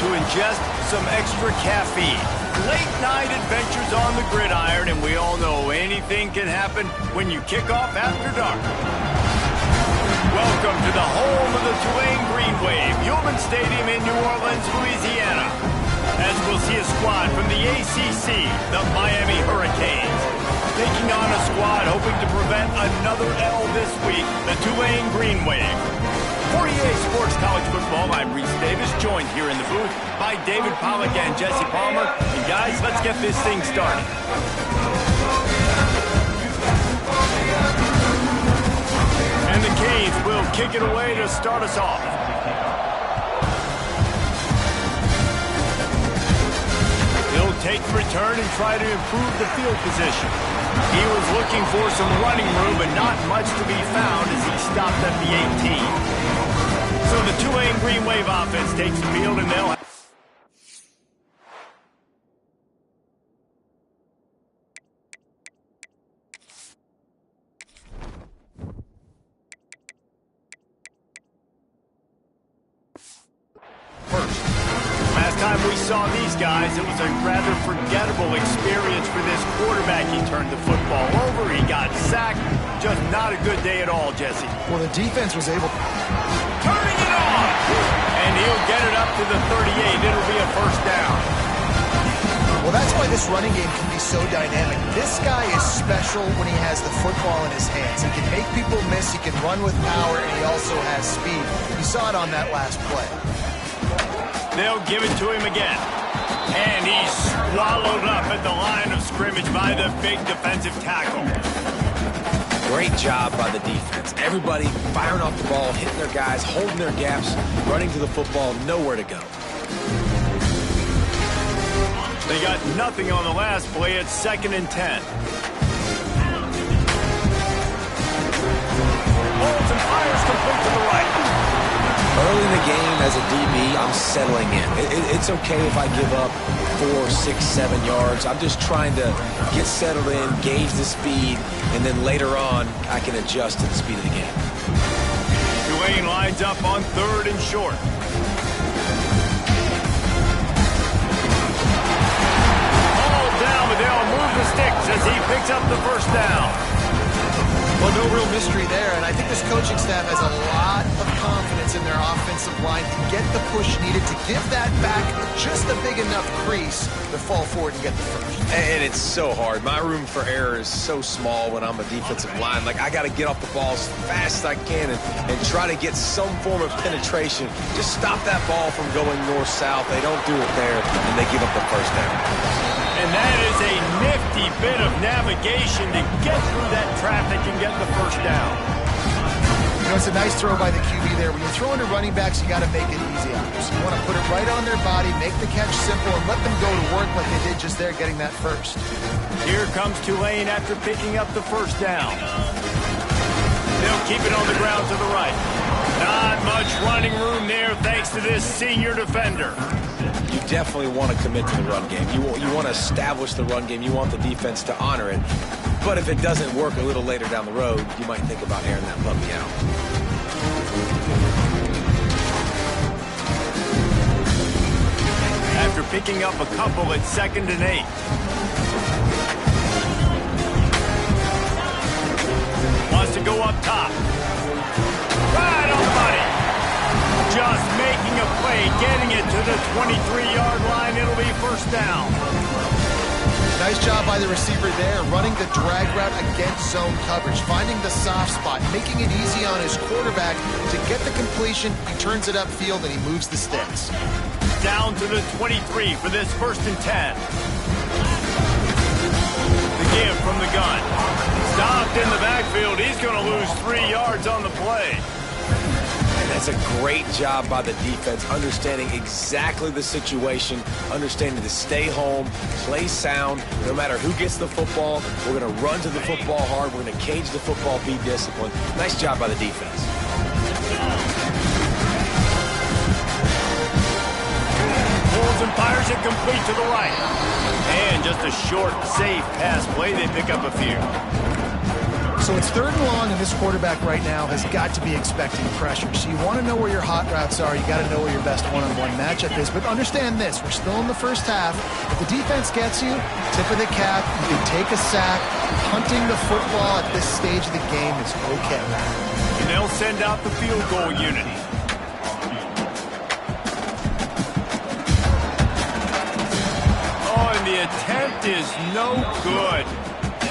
to ingest some extra caffeine. Late night adventures on the gridiron, and we all know anything can happen when you kick off after dark. Welcome to the home of the Tulane Green Wave, Human Stadium in New Orleans, Louisiana. As we'll see a squad from the ACC, the Miami Hurricanes, taking on a squad hoping to prevent another L this week, the Tulane Green Wave. For EA Sports College Football, I'm Reese Davis, joined here in the booth by David Pollack and Jesse Palmer. And guys, let's get this thing started. And the Canes will kick it away to start us off. He'll take the return and try to improve the field position. He was looking for some running room, but not much to be found as he stopped at the 18. So the Tulane Green Wave offense takes the field, and they'll... Last time we saw these guys, it was a rather forgettable experience for this quarterback. He turned the football over, he got sacked. Just not a good day at all, Jesse. Well, the defense was able... Turning it on! And he'll get it up to the 38. It'll be a first down. Well, that's why this running game can be so dynamic. This guy is special when he has the football in his hands. He can make people miss, he can run with power, and he also has speed. You saw it on that last play. They'll give it to him again. And he's swallowed up at the line of scrimmage by the big defensive tackle. Great job by the defense. Everybody firing off the ball, hitting their guys, holding their gaps, running to the football, nowhere to go. They got nothing on the last play. It's 2nd and 10. Holds and fires complete to the right. Early in the game, as a DB, I'm settling in. It's okay if I give up 4, 6, 7 yards. I'm just trying to get settled in, gauge the speed, and then later on, I can adjust to the speed of the game. Tulane lines up on 3rd and short. Ball down, but they'll move the sticks as he picks up the first down. Well, no real mystery there, and I think this coaching staff has a lot of confidence in their offensive line to get the push needed to give that back just a big enough crease to fall forward and get the first. And it's so hard. My room for error is so small when I'm a defensive line. Like, I got to get off the ball as fast as I can and try to get some form of penetration. Just stop that ball from going north-south. They don't do it there, and they give up the first down. And that is a nifty bit of navigation to get through that traffic and get the first down. You know, it's a nice throw by the QB there. When you're throwing to running backs, you got to make it easy on them. So you want to put it right on their body, make the catch simple, and let them go to work like they did just there getting that first. Here comes Tulane after picking up the first down. They'll keep it on the ground to the right. Not much running room there thanks to this senior defender. You definitely want to commit to the run game. You want to establish the run game. You want the defense to honor it. But if it doesn't work a little later down the road, you might think about airing that puppy out. After picking up a couple at 2nd and 8. Wants to go up top. Right on the money. Just making a play, getting it to the 23-yard line. It'll be first down. Nice job by the receiver there, running the drag route against zone coverage, finding the soft spot, making it easy on his quarterback to get the completion. He turns it upfield and he moves the sticks. Down to the 23 for this 1st and 10. The give from the gun. Stopped in the backfield. He's going to lose 3 yards on the play. And that's a great job by the defense, understanding exactly the situation, understanding to stay home, play sound. No matter who gets the football, we're going to run to the football hard. We're going to cage the football, be disciplined. Nice job by the defense. Pulls and fires it complete to the right. And just a short, safe pass play. They pick up a few. So it's 3rd and long, and this quarterback right now has got to be expecting pressure. So you want to know where your hot routes are. You got to know where your best one-on-one matchup is. But understand this, we're still in the first half. If the defense gets you, tip of the cap, you can take a sack. Punting the football at this stage of the game is okay. And they'll send out the field goal unit. Oh, and the attempt is no good.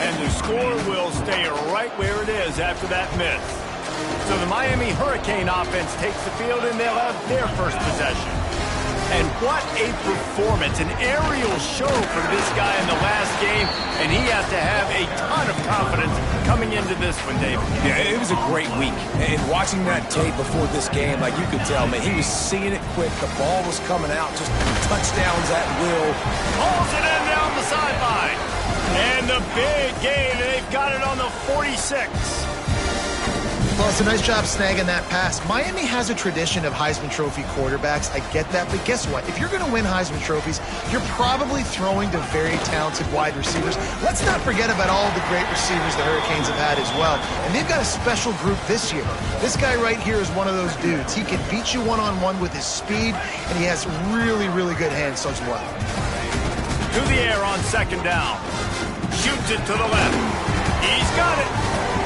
And the score will stay right where it is after that miss. So the Miami Hurricane offense takes the field, and they'll have their first possession. And what a performance, an aerial show from this guy in the last game, and he has to have a ton of confidence coming into this one, David. Yeah, it was a great week. And watching that tape before this game, like you could tell, man, he was seeing it quick. The ball was coming out, just touchdowns at will. Hauls it in down the sideline. And the big gain, they've got it on the 46. Well, it's a nice job snagging that pass. Miami has a tradition of Heisman Trophy quarterbacks. I get that, but guess what? If you're going to win Heisman Trophies, you're probably throwing to very talented wide receivers. Let's not forget about all the great receivers the Hurricanes have had as well. And they've got a special group this year. This guy right here is one of those dudes. He can beat you one-on-one with his speed, and he has really, really good hands as well. To the air on 2nd down. Shoots it to the left. He's got it.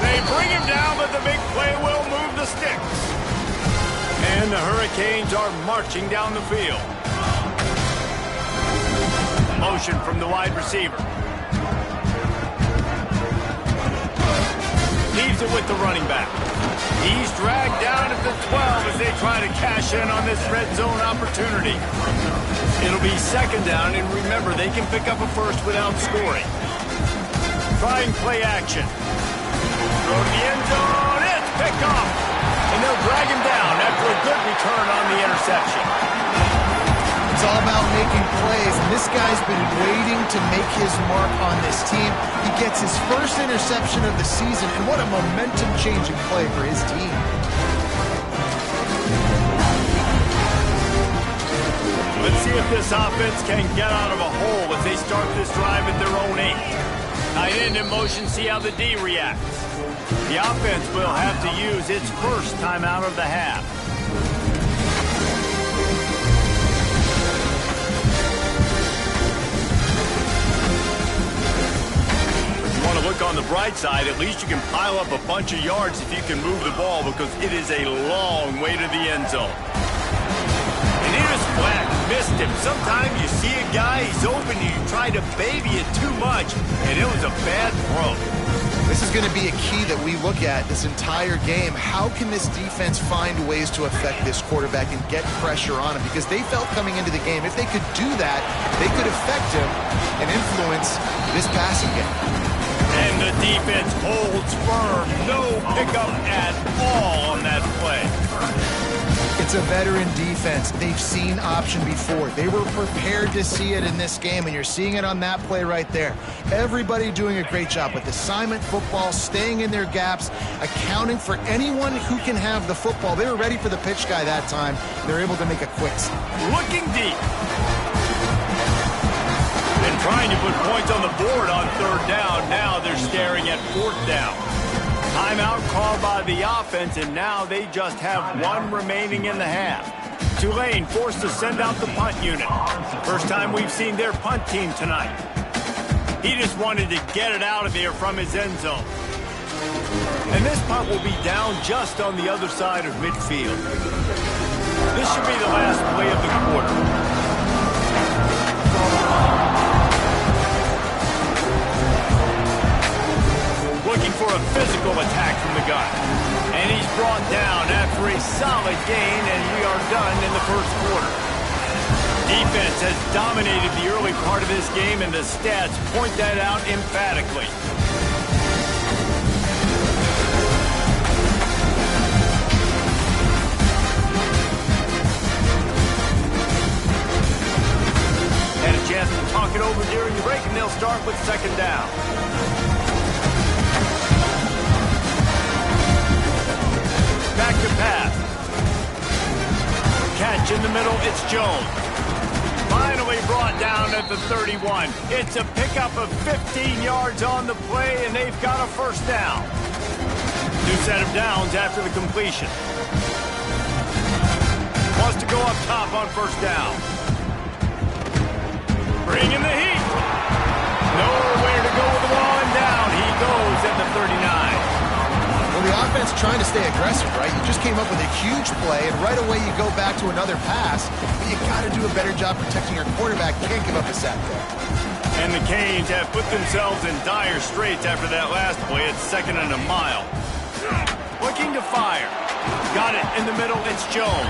They bring him down, but the big play will move the sticks. And the Hurricanes are marching down the field. Motion from the wide receiver. Leaves it with the running back. He's dragged down at the 12 as they try to cash in on this red zone opportunity. It'll be 2nd down, and remember, they can pick up a first without scoring. Trying play action. Throw to the end zone. It's picked off. And they'll drag him down after a good return on the interception. It's all about making plays, and this guy's been waiting to make his mark on this team. He gets his first interception of the season, and what a momentum-changing play for his team. Let's see if this offense can get out of a hole as they start this drive at their own 8. Tight end in motion, see how the D reacts. The offense will have to use its first timeout of the half. If you want to look on the bright side, at least you can pile up a bunch of yards if you can move the ball, because it is a long way to the end zone. And he just flat missed him. Sometimes you see a guy, he's open, and you try to baby it too much, and it was a bad throw. This is going to be a key that we look at this entire game. How can this defense find ways to affect this quarterback and get pressure on him? Because they felt coming into the game, if they could do that, they could affect him and influence this passing game. And the defense holds firm. No pickup at all on that play. It's a veteran defense. They've seen option before. They were prepared to see it in this game, and you're seeing it on that play right there. Everybody doing a great job with assignment football, staying in their gaps, accounting for anyone who can have the football. They were ready for the pitch guy that time. They're able to make a quick stop. Looking deep. And trying to put points on the board on 3rd down. Now they're staring at 4th down. Timeout called by the offense, and now they just have 1 remaining in the half. Tulane forced to send out the punt unit. First time we've seen their punt team tonight. He just wanted to get it out of there from his end zone. And this punt will be down just on the other side of midfield. This should be the last play of the quarter. Looking for a physical attack from the gun. And he's brought down after a solid gain, and we are done in the first quarter. Defense has dominated the early part of this game, and the stats point that out emphatically. Had a chance to talk it over during the break, and they'll start with 2nd down. Back to pass. Catch in the middle, it's Jones. Finally brought down at the 31. It's a pickup of 15 yards on the play, and they've got a 1st down. New set of downs after the completion. Wants to go up top on first down. Bringing the heat. Nowhere to go with the ball, and down he goes at the 39. Well, the offense trying to stay aggressive, right? You just came up with a huge play, and right away you go back to another pass. But you got to do a better job protecting your quarterback. Can't give up a sack there. And the Canes have put themselves in dire straits after that last play. It's 2nd and a mile. Looking to fire. Got it in the middle. It's Jones.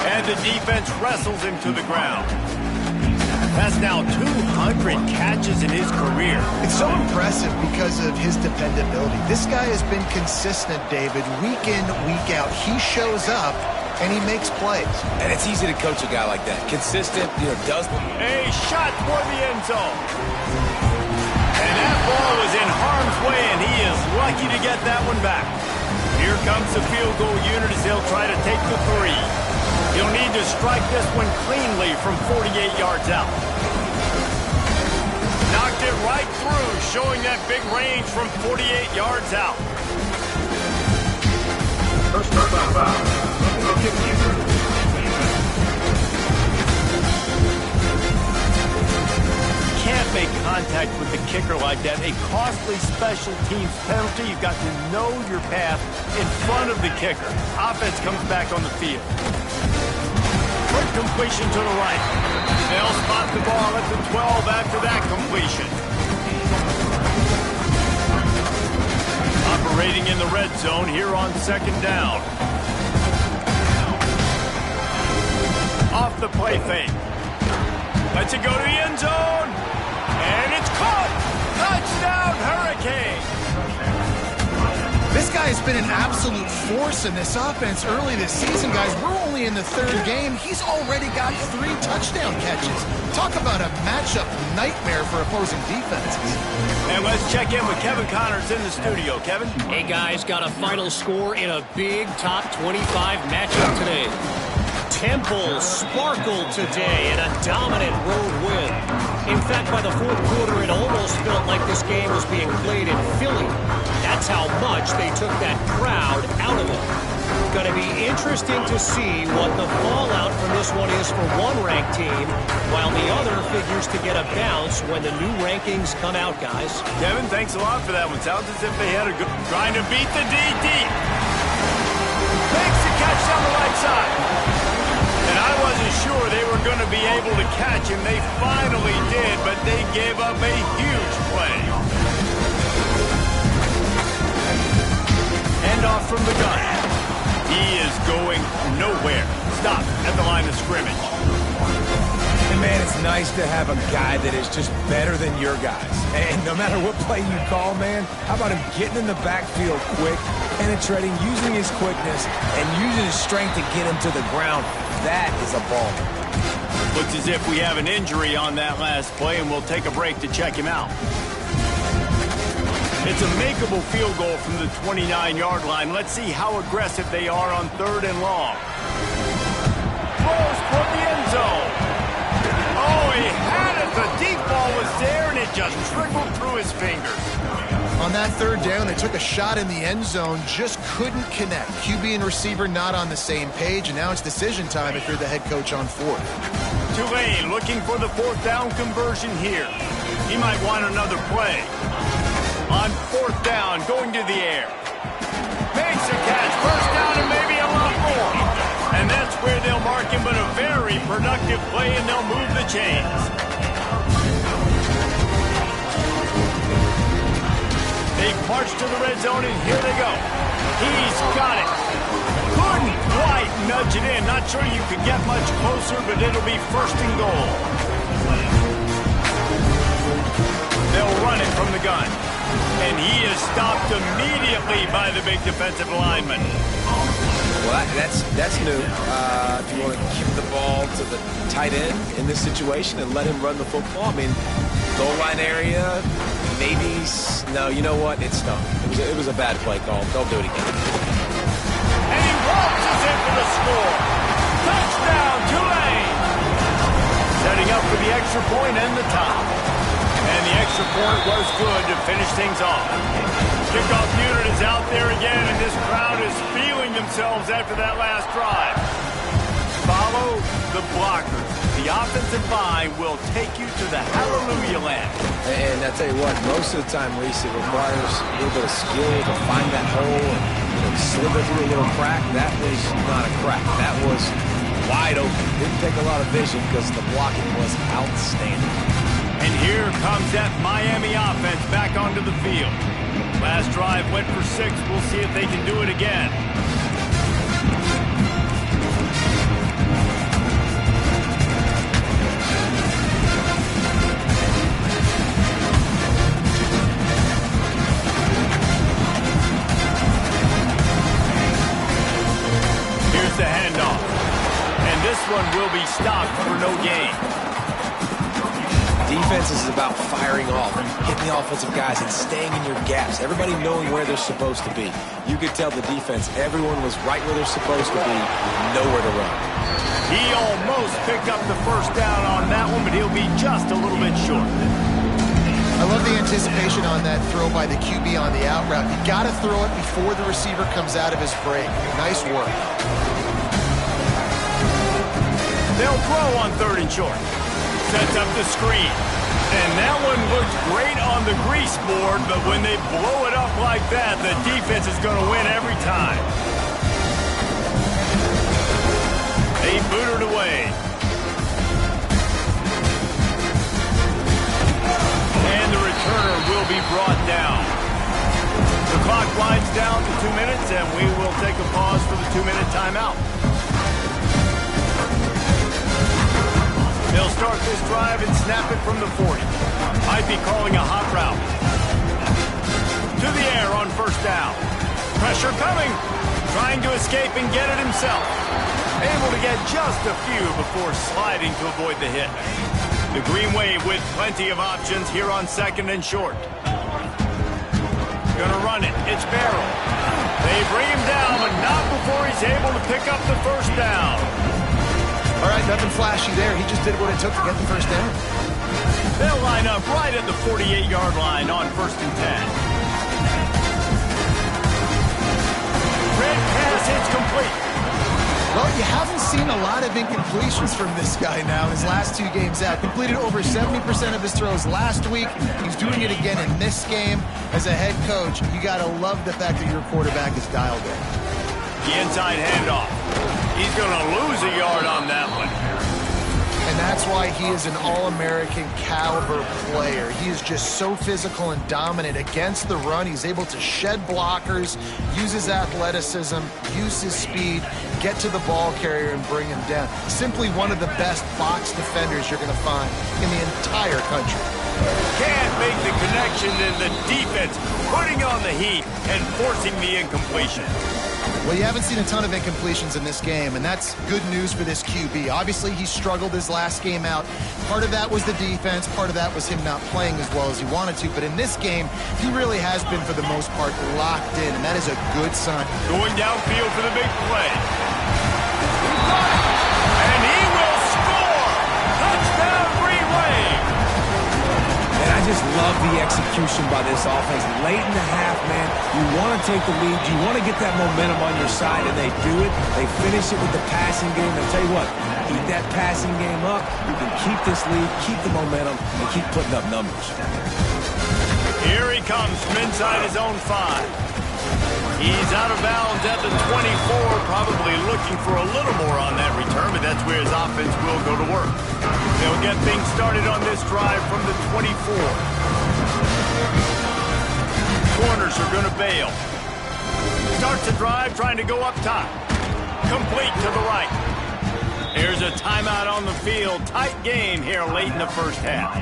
And the defense wrestles him to the ground. That's now 200 catches in his career. It's so impressive because of his dependability. This guy has been consistent, David, week in, week out. He shows up, and he makes plays. And it's easy to coach a guy like that. Consistent, does... A shot for the end zone. And that ball was in harm's way, and he is lucky to get that one back. Here comes the field goal unit as they'll try to take the 3. He'll need to strike this one cleanly from 48 yards out. Knocked it right through, showing that big range from 48 yards out. First up by 5. Can't make contact with the kicker like that. A costly special teams penalty. You've got to know your path in front of the kicker. Offense comes back on the field. Quick completion to the right. They'll spot the ball at the 12 after that completion. Operating in the red zone here on 2nd down. Off the play fake. Lets it go to the end zone. And it's caught! Touchdown, Hurricanes! This guy has been an absolute force in this offense early this season, guys. We're only in the 3rd game. He's already got 3 touchdown catches. Talk about a matchup nightmare for opposing defenses. And let's check in with Kevin Connors in the studio. Kevin? Hey, guys, got a final score in a big top 25 matchup today. Temple sparkled today in a dominant road win. In fact, by the 4th quarter, it almost felt like this game was being played in Philly. That's how much they took that crowd out of it. Going to be interesting to see what the fallout from this one is for one ranked team, while the other figures to get a bounce when the new rankings come out, guys. Kevin, thanks a lot for that one. Sounds as if they had a good... Trying to beat the D deep. Makes the catch down the right side. And I wasn't sure they were going to be able to catch him. They finally did, but they gave up a huge play. Handoff from the gun. He is going nowhere. Stop at the line of scrimmage. And man, it's nice to have a guy that is just better than your guys. And no matter what play you call, man, how about him getting in the backfield quick, penetrating, using his quickness, and using his strength to get him to the ground. That is a ball. Looks as if we have an injury on that last play, and we'll take a break to check him out. It's a makeable field goal from the 29-yard line. Let's see how aggressive they are on 3rd and long. Throws toward the end zone. Oh, he had it. The deep ball was there, and it just trickled through his fingers. On that 3rd down, they took a shot in the end zone, just couldn't connect. QB and receiver not on the same page, and now it's decision time if you're the head coach on 4th. Tulane looking for the 4th down conversion here. He might want another play. On 4th down, going to the air. Makes a catch, first down, and maybe a lot more. And that's where they'll mark him, but a very productive play, and they'll move the chains. They march to the red zone, and here they go. He's got it. Couldn't quite nudge it in. Not sure you could get much closer, but it'll be 1st and goal. They'll run it from the gun. And he is stopped immediately by the big defensive lineman. Well, that's new. If you want to give the ball to the tight end in this situation and let him run the football, I mean, goal line area, maybe. No, you know what? It's stunk. It was a bad play call. Don't do it again. And he waltzes in for the score. Touchdown, Tulane. Setting up for the extra point and the top. And the extra extra point was good to finish things off. Kickoff unit is out there again, and this crowd is feeling themselves after that last drive. Follow the blockers. The offensive line will take you to the hallelujah land. And I tell you what, most of the time, Reese, it requires a little bit of skill to find that hole and slip it through a little crack. That was not a crack. That was wide open. Didn't take a lot of vision because the blocking was outstanding. And here comes that Miami offense back onto the field. Last drive went for 6. We'll see if they can do it again. Here's the handoff. And this one will be stopped for no gain. Defense is about firing off, hitting the offensive guys, and staying in your gaps. Everybody knowing where they're supposed to be. You could tell the defense, everyone was right where they're supposed to be, nowhere to run. He almost picked up the first down on that one, but he'll be just a little bit short. I love the anticipation on that throw by the QB on the out route. You got to throw it before the receiver comes out of his break. Nice work. They'll throw on 3rd and short. Sets up the screen. And that one looked great on the grease board, but when they blow it up like that, the defense is going to win every time. They boot it away. And the returner will be brought down. The clock winds down to 2 minutes, and we will take a pause for the 2-minute timeout. They'll start this drive and snap it from the 40. Might be calling a hot route. To the air on 1st down. Pressure coming. Trying to escape and get it himself. Able to get just a few before sliding to avoid the hit. The Green Wave with plenty of options here on 2nd and short. Gonna run it. It's Barrow. They bring him down, but not before he's able to pick up the 1st down. All right, nothing flashy there. He just did what it took to get the 1st down. They'll line up right at the 48-yard line on 1st and 10. Red pass, it's complete. Well, you haven't seen a lot of incompletions from this guy now his last 2 games out. Completed over 70% of his throws last week. He's doing it again in this game. As a head coach, you got to love the fact that your quarterback is dialed in. The inside handoff. He's going to lose a yard on that one. And that's why he is an All-American caliber player. He is just so physical and dominant against the run. He's able to shed blockers, use his athleticism, use his speed, get to the ball carrier and bring him down. Simply one of the best box defenders you're going to find in the entire country. Can't make the connection, and the defense putting on the heat and forcing the incompletion. Well, you haven't seen a ton of incompletions in this game, and that's good news for this QB. Obviously, he struggled his last game out. Part of that was the defense. Part of that was him not playing as well as he wanted to. But in this game, he really has been, for the most part, locked in, and that is a good sign. Going downfield for the big play. And he will score! Touchdown, Green Wave! And I just love the execution by this offense. Late in the half, man, you want to take the lead. You want to get that momentum on your side, and they do it. They finish it with the passing game. I'll tell you what, keep that passing game up. You can keep this lead, keep the momentum, and keep putting up numbers. Here he comes from inside his own 5. He's out of bounds at the 24, probably looking for a little more on that return, but that's where his offense will go to work. They'll get things started on this drive from the 24. Corners are going to bail. Starts the drive trying to go up top. Complete to the right. There's a timeout on the field. Tight game here late in the 1st half.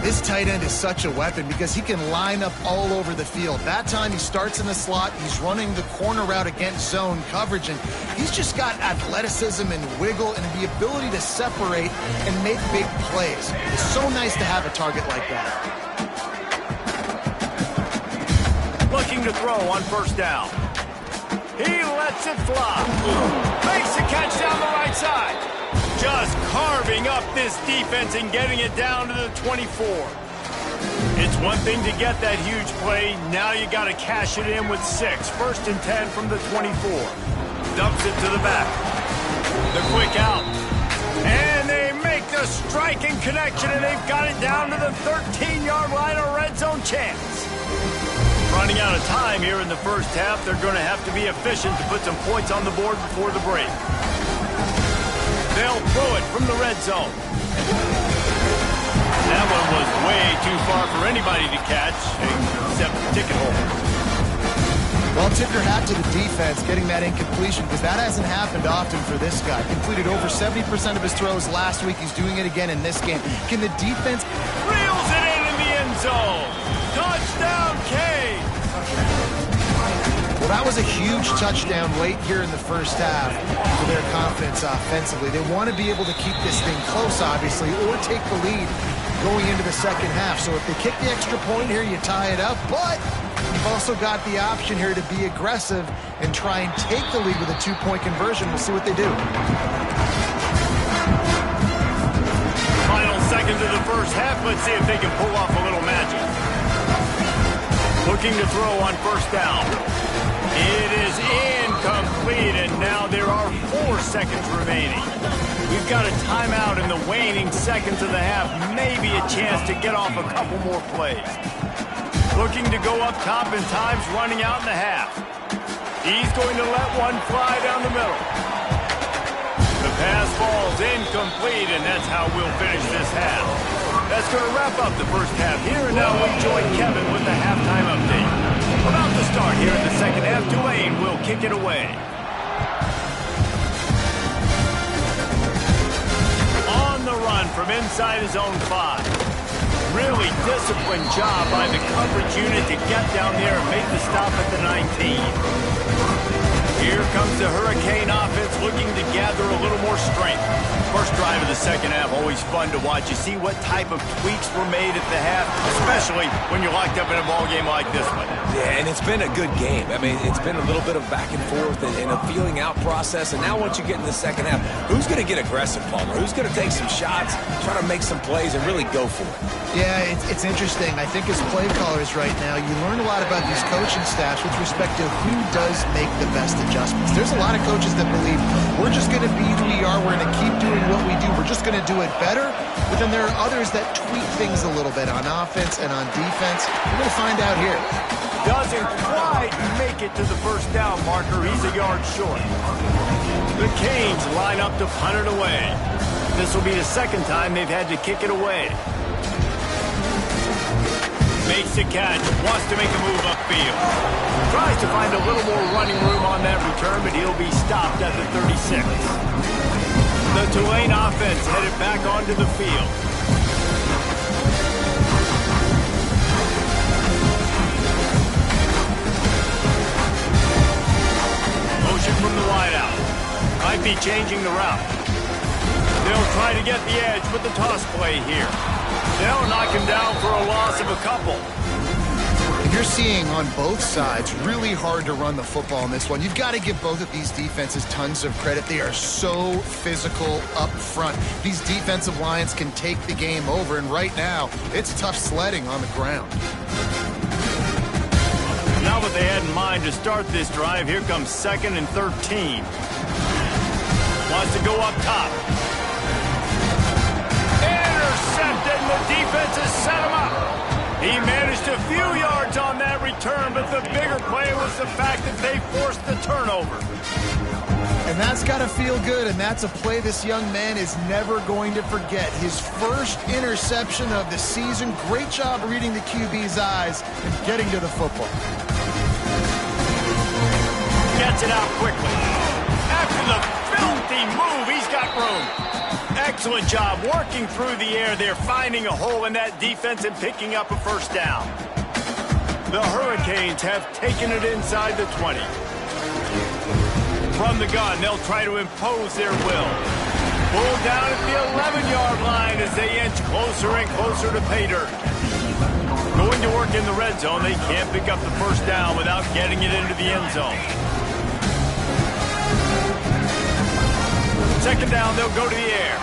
This tight end is such a weapon because he can line up all over the field. That time he starts in the slot. He's running the corner route against zone coverage, and he's just got athleticism and wiggle and the ability to separate and make big plays. It's so nice to have a target like that. Looking to throw on 1st down. He lets it fly. Makes the catch down the right side. Just carving up this defense and getting it down to the 24. It's one thing to get that huge play. Now you got to cash it in with 6. 1st and 10 from the 24. Dumps it to the back. The quick out. And they make the striking connection, and they've got it down to the 13-yard line, a red zone chance. Running out of time here in the first half. They're going to have to be efficient to put some points on the board before the break. They'll throw it from the red zone. That one was way too far for anybody to catch, except the ticket holder. Well, tip your hat to the defense getting that incompletion, because that hasn't happened often for this guy. Completed over 70% of his throws last week. He's doing it again in this game. Can the defense... Reels it in the end zone. Touchdown, Kane. Well, that was a huge touchdown late here in the first half for their confidence offensively. They want to be able to keep this thing close, obviously, or take the lead going into the second half. So if they kick the extra point here, you tie it up. But you've also got the option here to be aggressive and try and take the lead with a 2-point conversion. We'll see what they do. Final seconds of the first half. Let's see if they can pull off a little magic. Looking to throw on first down. It is incomplete, and now there are 4 seconds remaining. We've got a timeout in the waning seconds of the half. Maybe a chance to get off a couple more plays. Looking to go up top, and time's running out in the half. He's going to let one fly down the middle. The pass falls incomplete, and that's how we'll finish this half. That's going to wrap up the first half here, and now we join Kevin with the halftime update. About to start here in the second half, Tulane will kick it away. On the run from inside his own 5. Really disciplined job by the coverage unit to get down there and make the stop at the 19. Here comes the Hurricane offense looking to gather a little more strength. First drive of the second half, always fun to watch. You see what type of tweaks were made at the half, especially when you're locked up in a ball game like this one. Yeah, and it's been a good game. I mean, it's been a little bit of back and forth and a feeling out process. And now once you get in the second half, who's going to get aggressive, Palmer? Who's going to take some shots, try to make some plays, and really go for it? Yeah, it's interesting. I think as play callers right now, you learn a lot about these coaching staffs with respect to who does make the best adjustments. There's a lot of coaches that believe we're just going to be who we are. We're going to keep doing what we do. We're just going to do it better. But then there are others that tweak things a little bit on offense and on defense. We're going to find out here. Doesn't quite make it to the first down marker. He's a yard short. The Canes line up to punt it away. This will be the second time they've had to kick it away. Makes the catch, wants to make a move upfield. Tries to find a little more running room on that return, but he'll be stopped at the 36. The Tulane offense headed back onto the field. Motion from the wideout. Might be changing the route. They'll try to get the edge with the toss play here. They'll knock him down for a loss of a couple. You're seeing on both sides really hard to run the football in this one. You've got to give both of these defenses tons of credit. They are so physical up front. These defensive lines can take the game over, and right now, it's tough sledding on the ground. Now what they had in mind to start this drive, here comes 2nd and 13. Wants to go up top. Intercepted, and the defense has set him up. He managed a few yards on that return, but the bigger play was the fact that they forced the turnover. And that's got to feel good, and that's a play this young man is never going to forget. His first interception of the season. Great job reading the QB's eyes and getting to the football. Gets it out quickly. After the filthy move, he's got room. Excellent job working through the air there, finding a hole in that defense and picking up a first down. The Hurricanes have taken it inside the 20. From the gun, they'll try to impose their will. Pulled down at the 11-yard line as they inch closer and closer to pay dirt. Going to work in the red zone, they can't pick up the first down without getting it into the end zone. Second down, they'll go to the air.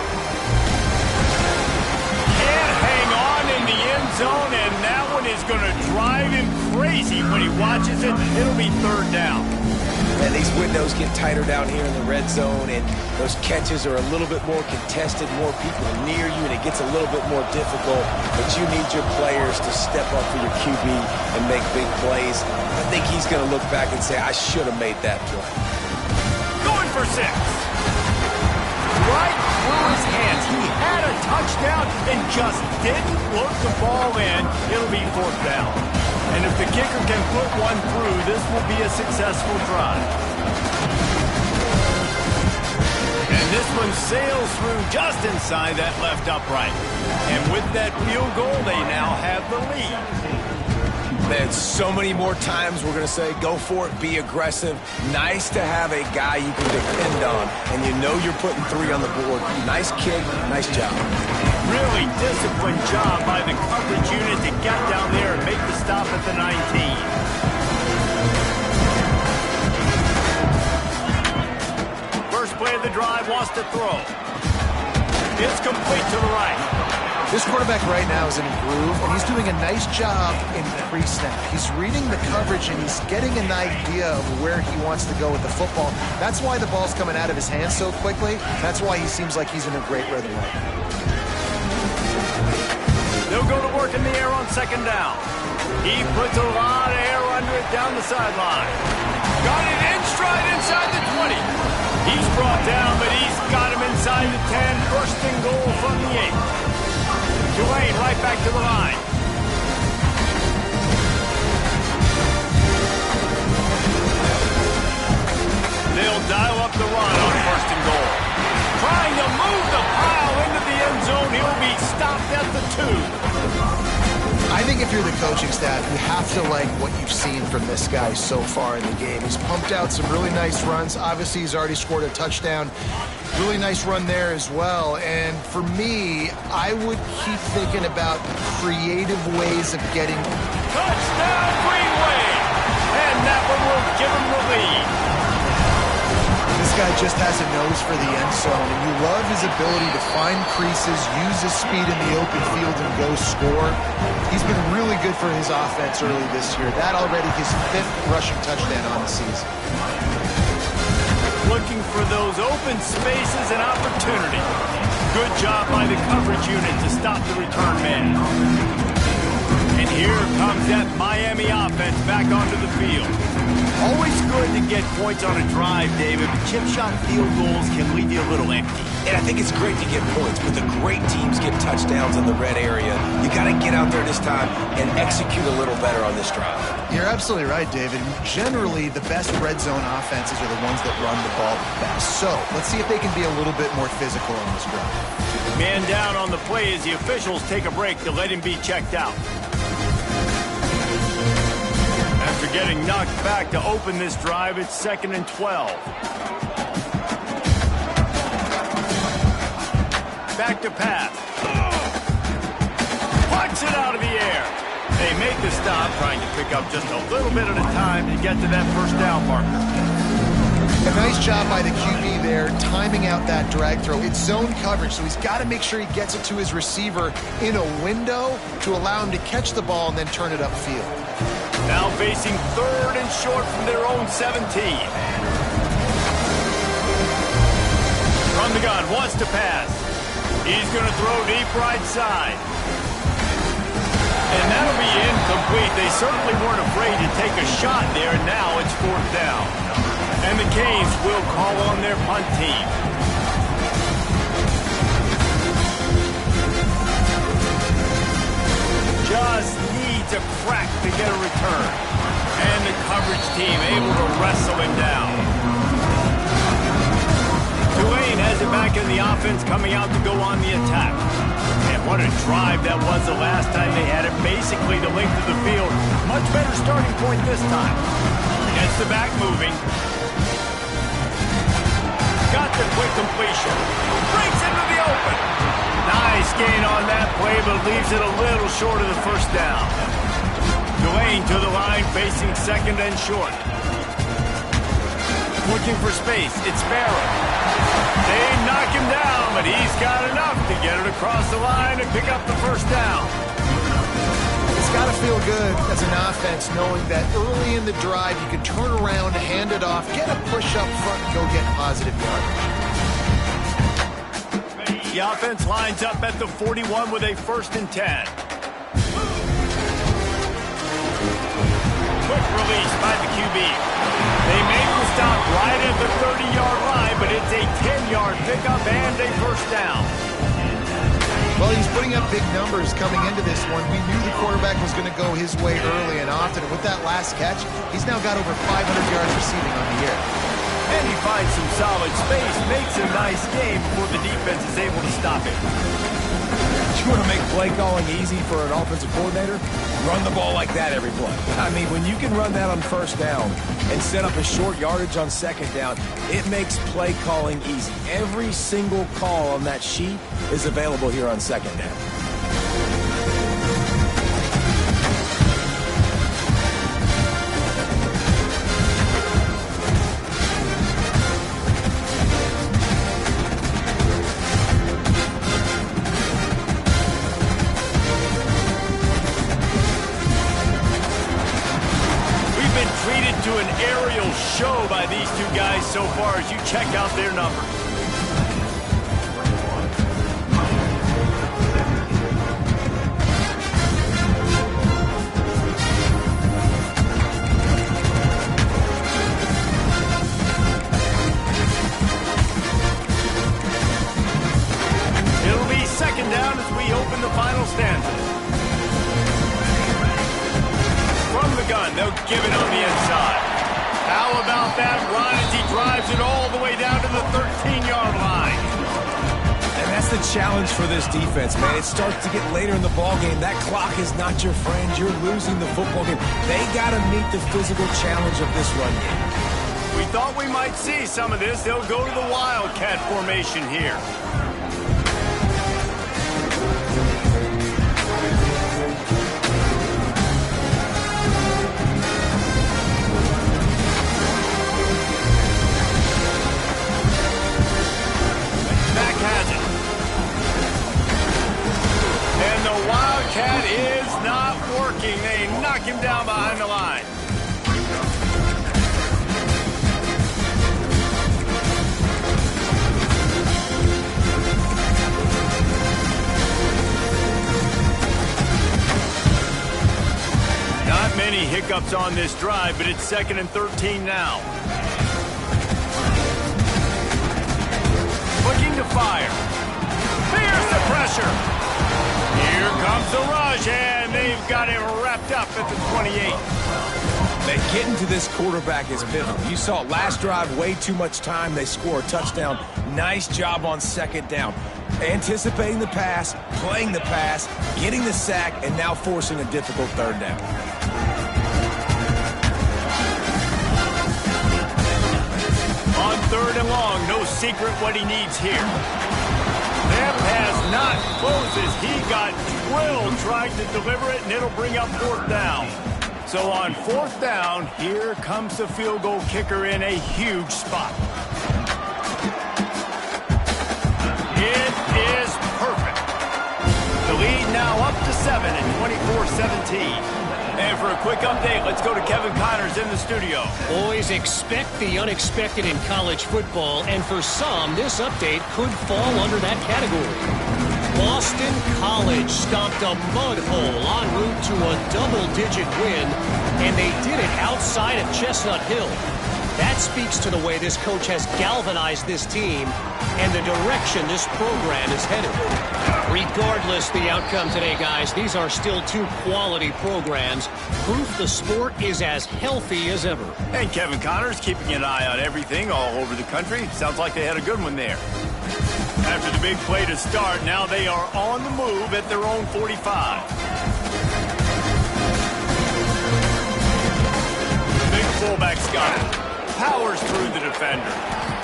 Can't hang on in the end zone, and now is going to drive him crazy when he watches it. It'll be third down. And these windows get tighter down here in the red zone, and those catches are a little bit more contested, more people near you, and it gets a little bit more difficult. But you need your players to step up for your QB and make big plays. I think he's going to look back and say, I should have made that play. Going for 6. Right through his hands. He had a touchdown and just didn't look the ball in. It'll be fourth down. And if the kicker can put one through, this will be a successful drive. And this one sails through just inside that left upright. And with that field goal, they now have the lead. Man, so many more times we're going to say, go for it, be aggressive. Nice to have a guy you can depend on, and you know you're putting 3 on the board. Nice kick, nice job. Really disciplined job by the coverage unit to get down there and make the stop at the 19. First play of the drive, wants to throw. It's complete to the right. This quarterback right now is in a groove, and he's doing a nice job in pre-snap. He's reading the coverage, and he's getting an idea of where he wants to go with the football. That's why the ball's coming out of his hands so quickly. That's why he seems like he's in a great rhythm right now. They'll go to work in the air on second down. He puts a lot of air under it down the sideline. Got it in stride inside the 20. He's brought down, but he's got him inside the 10. First and goal from the 8. Tulane right back to the line. They'll dial up the run on first and goal. Trying to move the pile into the end zone. He'll be stopped at the 2. I think if you're the coaching staff, you have to like what you've seen from this guy so far in the game. He's pumped out some really nice runs. Obviously, he's already scored a touchdown. Really nice run there as well. And for me, I would keep thinking about creative ways of getting... Touchdown, Greenway! And that one will give him the lead. This guy just has a nose for the end zone, and you love his ability to find creases, use his speed in the open field, and go score. He's been really good for his offense early this year. That already his 5th rushing touchdown on the season. Looking for those open spaces and opportunity. Good job by the coverage unit to stop the return man. And here comes that Miami offense back onto the field. Always good to get points on a drive, David, but chip shot field goals can leave you a little empty. And I think it's great to get points, but the great teams get touchdowns in the red area. You got to get out there this time and execute a little better on this drive. You're absolutely right, David. Generally, the best red zone offenses are the ones that run the ball the best. So let's see if they can be a little bit more physical on this drive. Man down on the play as the officials take a break to let him be checked out. After getting knocked back to open this drive, it's 2nd and 12. Back to pass. Punch it out of the air. They make the stop, trying to pick up just a little bit at a time to get to that first down marker. A nice job by the QB there, timing out that drag throw. It's zone coverage, so he's got to make sure he gets it to his receiver in a window to allow him to catch the ball and then turn it upfield. Now facing 3rd and short from their own 17. From the gun, wants to pass. He's going to throw deep right side. And that'll be incomplete. They certainly weren't afraid to take a shot there, and now it's 4th down. And the Canes will call on their punt team. Just needs a crack to get a return. And the coverage team able to wrestle him down. Tulane has it back in the offense, coming out to go on the attack. And what a drive that was the last time they had it. Basically the length of the field. Much better starting point this time. Gets the back moving. Got the quick completion. Breaks into the open. Nice gain on that play, but leaves it a little short of the first down. Tulane to the line, facing 2nd and short. Looking for space. It's Barrow. They knock him down, but he's got enough to get it across the line and pick up the first down. He's got to feel good as an offense knowing that early in the drive you can turn around, hand it off, get a push up front, and go get positive yardage. The offense lines up at the 41 with a 1st and 10. Quick release by the QB. They make the stop right at the 30-yard line, but it's a 10-yard pickup and a 1st down. Well, he's putting up big numbers coming into this one. We knew the quarterback was going to go his way early and often. And with that last catch, he's now got over 500 yards receiving on the year. And he finds some solid space, makes a nice game before the defense is able to stop it. You want to make play calling easy for an offensive coordinator? Run the ball like that every play. I mean, when you can run that on 1st down and set up a short yardage on 2nd down, it makes play calling easy. Every single call on that sheet is available here on 2nd down. To an aerial show by these two guys so far as you check out their numbers. It'll be 2nd down as we open the final stanza. From the gun, they'll give it on the inside. How about that run as he drives it all the way down to the 13-yard line? And that's the challenge for this defense, man. It starts to get later in the ballgame. That clock is not your friend. You're losing the football game. They got to meet the physical challenge of this run game. We thought we might see some of this. They'll go to the Wildcat formation here. Wildcat is not working. They knock him down behind the line. Not many hiccups on this drive, but it's 2nd and 13 now. Looking to fire. Here's the pressure. Here comes the rush, and they've got him wrapped up at the 28. Man, getting to this quarterback is pivotal. You saw it last drive, way too much time. They score a touchdown. Nice job on 2nd down. Anticipating the pass, playing the pass, getting the sack, and now forcing a difficult 3rd down. On 3rd and long, no secret what he needs here. That pass not closes. He got drilled trying to deliver it, and it'll bring up 4th down. So on 4th down, here comes the field goal kicker in a huge spot. It is perfect. The lead now up to 7 at 24-17. And for a quick update, let's go to Kevin Connors in the studio. Boys, expect the unexpected in college football, and for some, this update could fall under that category. Boston College stomped a mud hole en route to a double-digit win, and they did it outside of Chestnut Hill. That speaks to the way this coach has galvanized this team and the direction this program is headed. Regardless the outcome today, guys, these are still 2 quality programs. Proof the sport is as healthy as ever. And Kevin Connors keeping an eye on everything all over the country. Sounds like they had a good one there. After the big play to start, now they are on the move at their own 45. Big fullback Scott powers through the defender.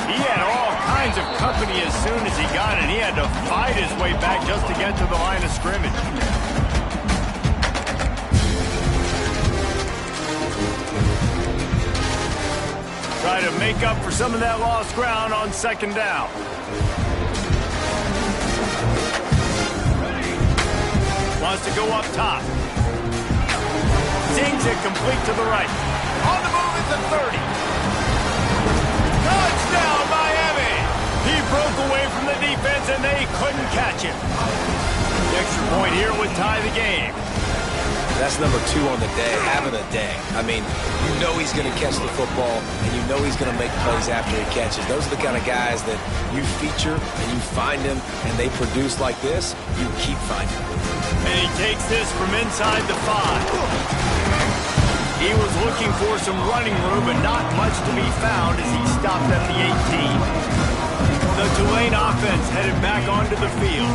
He had all kinds of company as soon as he got it. He had to fight his way back just to get to the line of scrimmage. Try to make up for some of that lost ground on 2nd down. Wants to go up top. complete to the right. On the move at the 30. Touchdown, Miami! He broke away from the defense, and they couldn't catch him. The extra point here would tie the game. That's number 2 on the day, having a day. I mean, you know he's going to catch the football, and you know he's going to make plays after he catches. Those are the kind of guys that you feature, and you find them, and they produce like this, you keep finding them. And he takes this from inside the 5. He was looking for some running room, but not much to be found as he stopped at the 18. The Tulane offense headed back onto the field.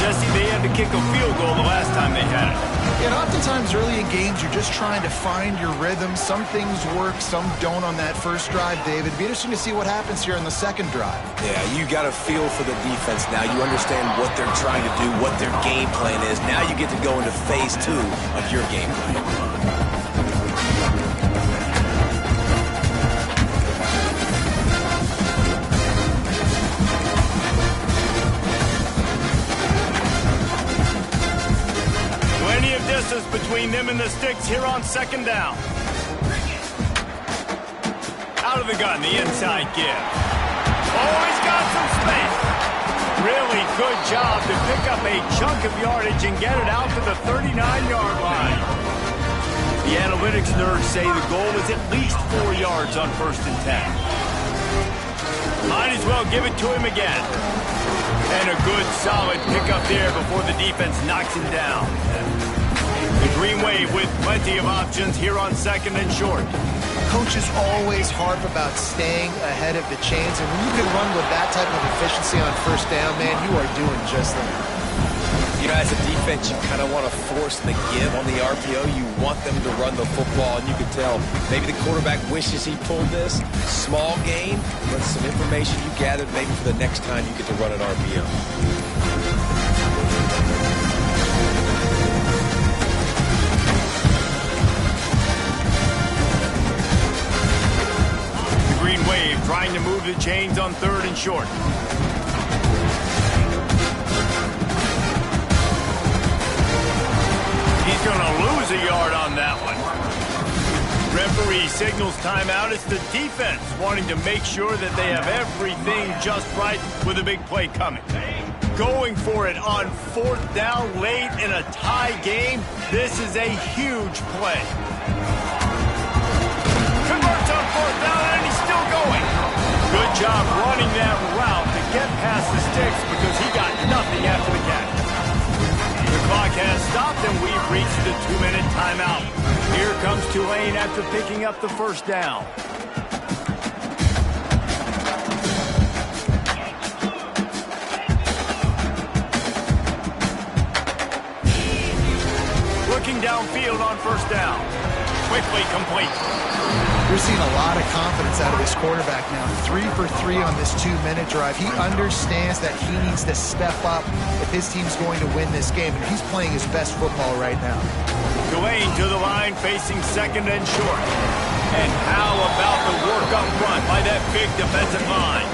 Jesse, they had to kick a field goal the last time they had it. And oftentimes early in games, you're just trying to find your rhythm. Some things work, some don't on that first drive, David. It'd be interesting to see what happens here on the second drive. Yeah, you got a feel for the defense now. You understand what they're trying to do, what their game plan is. Now you get to go into phase 2 of your game plan. Between them and the sticks here on second down. Out of the gun, the inside give. Oh, he's got some space. Really good job to pick up a chunk of yardage and get it out to the 39-yard line. The analytics nerds say the goal is at least 4 yards on 1st and 10. Might as well give it to him again. And a good, solid pickup there before the defense knocks him down. The Green Wave with plenty of options here on second and short. Coaches always harp about staying ahead of the chains, and when you can run with that type of efficiency on first down, man, you are doing just that. You know, as a defense, you kind of want to force the give on the RPO. You want them to run the football, and you can tell maybe the quarterback wishes he pulled this. Small gain, but some information you gathered maybe for the next time you get to run an RPO. Trying to move the chains on 3rd and short. He's going to lose a yard on that one. Referee signals timeout. It's the defense wanting to make sure that they have everything just right with a big play coming. Going for it on 4th down late in a tie game. This is a huge play. Converts on 4th down, and he's still going. Good job running that route to get past the sticks because he got nothing after the catch. The clock has stopped, and we've reached the 2-minute timeout. Here comes Tulane after picking up the 1st down. Looking downfield on 1st down. Quickly complete. We're seeing a lot of confidence out of this quarterback now. 3 for 3 on this 2-minute drive. He understands that he needs to step up if his team's going to win this game, and he's playing his best football right now. Tulane to the line, facing 2nd and short. And how about the work up front by that big defensive line?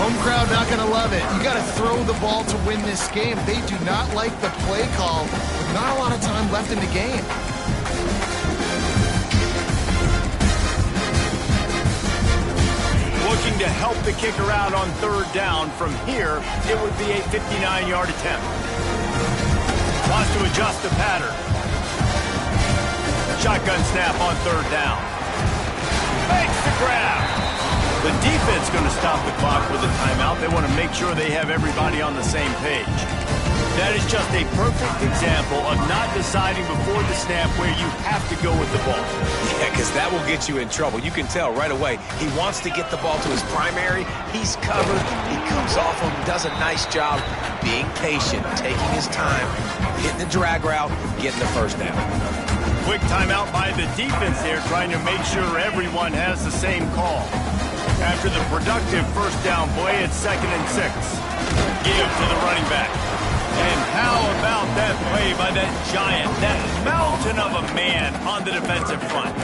Home crowd not going to love it. You got to throw the ball to win this game. They do not like the play call with not a lot of time left in the game. Looking to help the kicker out on 3rd down. From here, it would be a 59-yard attempt. Wants to adjust the pattern. Shotgun snap on 3rd down. Makes the grab. The defense going to stop the clock with a timeout. They want to make sure they have everybody on the same page. That is just a perfect example of not deciding before the snap where you have to go with the ball. Yeah, because that will get you in trouble. You can tell right away he wants to get the ball to his primary. He's covered. He comes off him, does a nice job being patient, taking his time, hitting the drag route, getting the 1st down. Quick timeout by the defense there, trying to make sure everyone has the same call. After the productive 1st down play, it's 2nd and 6. Give to the running back. And how about that play by that giant, that mountain of a man on the defensive front?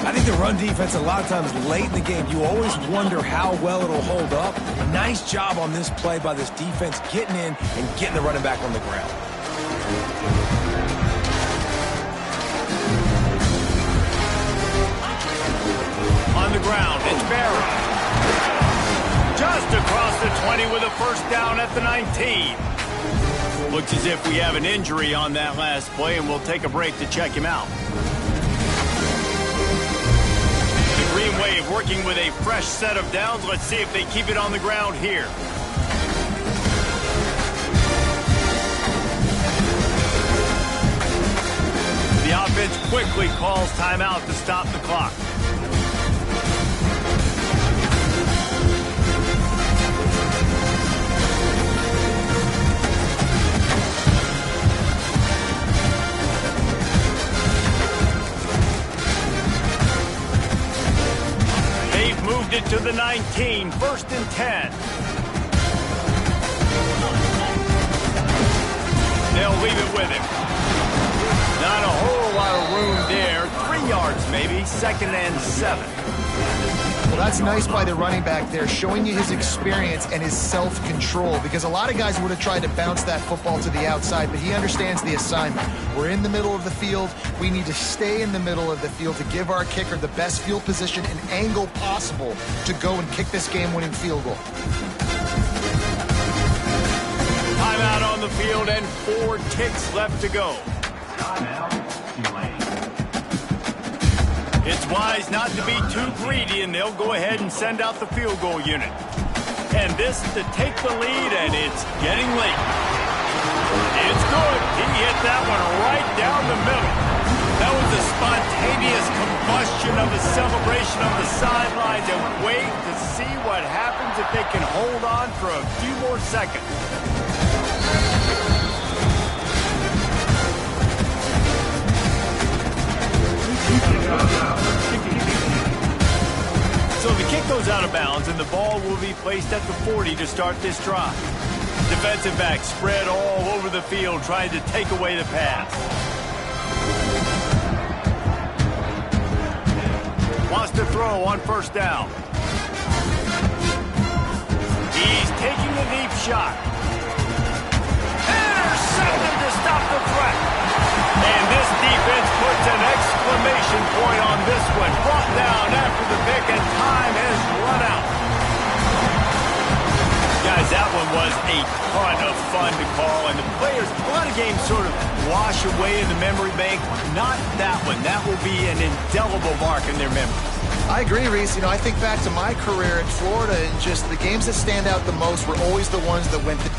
I think the run defense, a lot of times late in the game, you always wonder how well it'll hold up. A nice job on this play by this defense, getting in and getting the running back on the ground. ready with a first down at the 19. Looks as if we have an injury on that last play, and we'll take a break to check him out. The Green Wave working with a fresh set of downs. Let's see if they keep it on the ground here. The offense quickly calls timeout to stop the clock. They've moved it to the 19, 1st and 10. They'll leave it with him. Not a whole lot of room there. 3 yards maybe, 2nd and 7. Well, that's nice by the running back there, showing you his experience and his self-control, because a lot of guys would have tried to bounce that football to the outside, but he understands the assignment. We're in the middle of the field. We need to stay in the middle of the field to give our kicker the best field position and angle possible to go and kick this game-winning field goal. Timeout on the field and 4 ticks left to go. It's wise not to be too greedy, and they'll go ahead and send out the field goal unit. And this to take the lead, and it's getting late. It's good. He hit that one right down the middle. That was a spontaneous combustion of a celebration on the sidelines, and wait to see what happens if they can hold on for a few more seconds. So the kick goes out of bounds, and the ball will be placed at the 40 to start this drive. Defensive backs spread all over the field trying to take away the pass. Wants to throw on 1st down. He's taking a deep shot. Intercepted to stop the threat. And this defense puts an exclamation point on this one. Brought down after the pick, and time has run out. Guys, that one was a ton of fun to call, and the players, a lot of games sort of wash away in the memory bank. Not that one. That will be an indelible mark in their memories. I agree, Reese. I think back to my career in Florida, and just the games that stand out the most were always the ones that went to